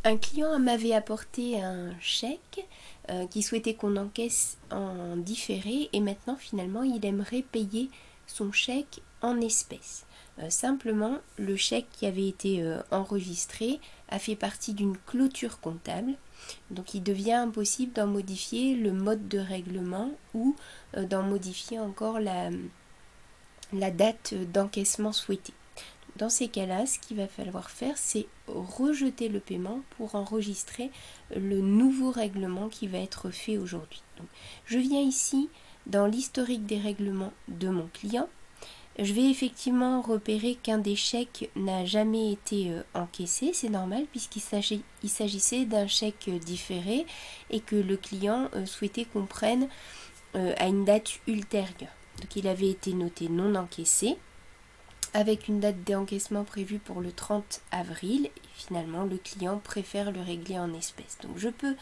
Un client m'avait apporté un chèque qui souhaitait qu'on encaisse en différé et maintenant finalement il aimerait payer son chèque en espèces. Simplement, le chèque qui avait été enregistré a fait partie d'une clôture comptable, donc il devient impossible d'en modifier le mode de règlement ou d'en modifier encore la date d'encaissement souhaitée. Dans ces cas-là, ce qu'il va falloir faire, c'est rejeter le paiement pour enregistrer le nouveau règlement qui va être fait aujourd'hui. Donc, je viens ici dans l'historique des règlements de mon client. Je vais effectivement repérer qu'un des chèques n'a jamais été encaissé, c'est normal puisqu'il s'agissait d'un chèque différé et que le client souhaitait qu'on prenne à une date ultérieure. Donc il avait été noté non encaissé, avec une date d'encaissement prévue pour le 30 avril. Et finalement, le client préfère le régler en espèces. Donc je peux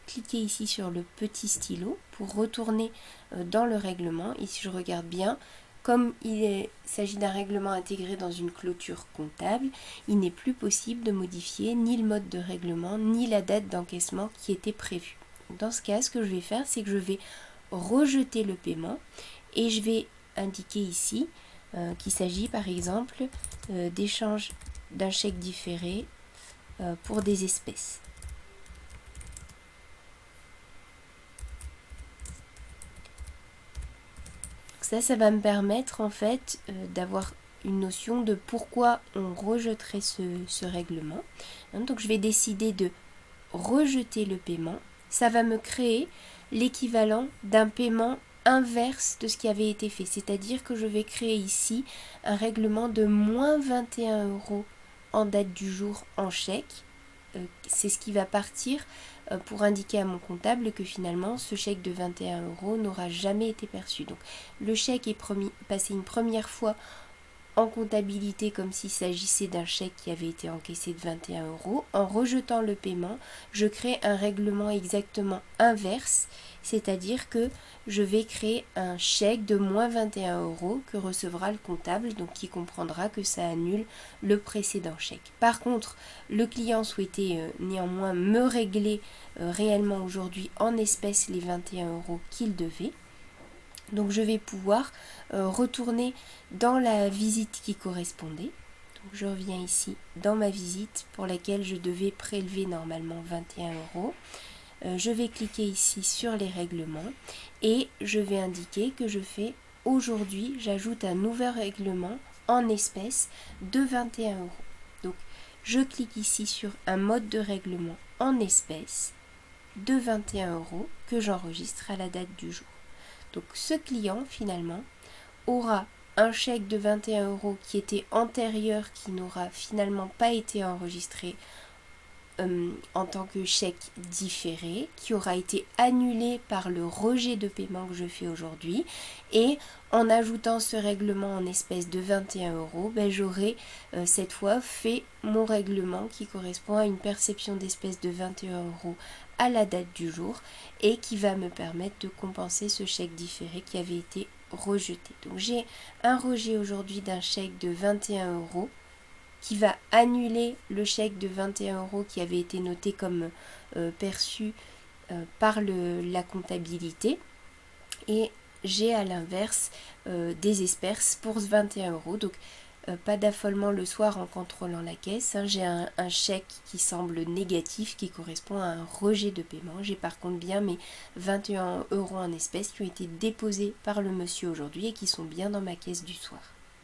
cliquer ici sur le petit stylo pour retourner dans le règlement. Et si je regarde bien, comme il s'agit d'un règlement intégré dans une clôture comptable, il n'est plus possible de modifier ni le mode de règlement, ni la date d'encaissement qui était prévue. Dans ce cas, ce que je vais faire, c'est que je vais rejeter le paiement et je vais indiquer ici qu'il s'agit par exemple d'échange d'un chèque différé pour des espèces. Ça va me permettre en fait d'avoir une notion de pourquoi on rejetterait ce règlement. Donc je vais décider de rejeter le paiement. Ça va me créer l'équivalent d'un paiement inverse de ce qui avait été fait. C'est-à-dire que je vais créer ici un règlement de moins 21 € en date du jour en chèque. C'est ce qui va partir pour indiquer à mon comptable que finalement ce chèque de 21 € n'aura jamais été perçu. Donc le chèque est passé une première fois en comptabilité comme s'il s'agissait d'un chèque qui avait été encaissé de 21 €. En rejetant le paiement, je crée un règlement exactement inverse, c'est-à-dire que je vais créer un chèque de moins 21 € que recevra le comptable, donc qui comprendra que ça annule le précédent chèque. Par contre, le client souhaitait néanmoins me régler réellement aujourd'hui en espèces les 21 € qu'il devait. Donc je vais pouvoir retourner dans la visite qui correspondait. Donc je reviens ici dans ma visite pour laquelle je devais prélever normalement 21 €. Je vais cliquer ici sur les règlements et je vais indiquer que je fais aujourd'hui, j'ajoute un nouvel règlement en espèces de 21 €. Donc je clique ici sur un mode de règlement en espèces de 21 € que j'enregistre à la date du jour. Donc ce client finalement aura un chèque de 21 € qui était antérieur, qui n'aura finalement pas été enregistré en tant que chèque différé, qui aura été annulé par le rejet de paiement que je fais aujourd'hui. Et en ajoutant ce règlement en espèces de 21 €, j'aurai cette fois fait mon règlement qui correspond à une perception d'espèces de 21 € à la date du jour et qui va me permettre de compenser ce chèque différé qui avait été rejeté. Donc j'ai un rejet aujourd'hui d'un chèque de 21 € qui va annuler le chèque de 21 € qui avait été noté comme perçu par la comptabilité. Et j'ai à l'inverse des espèces pour 21 €. Donc pas d'affolement le soir en contrôlant la caisse. J'ai un chèque qui semble négatif qui correspond à un rejet de paiement. J'ai par contre bien mes 21 € en espèces qui ont été déposés par le monsieur aujourd'hui et qui sont bien dans ma caisse du soir.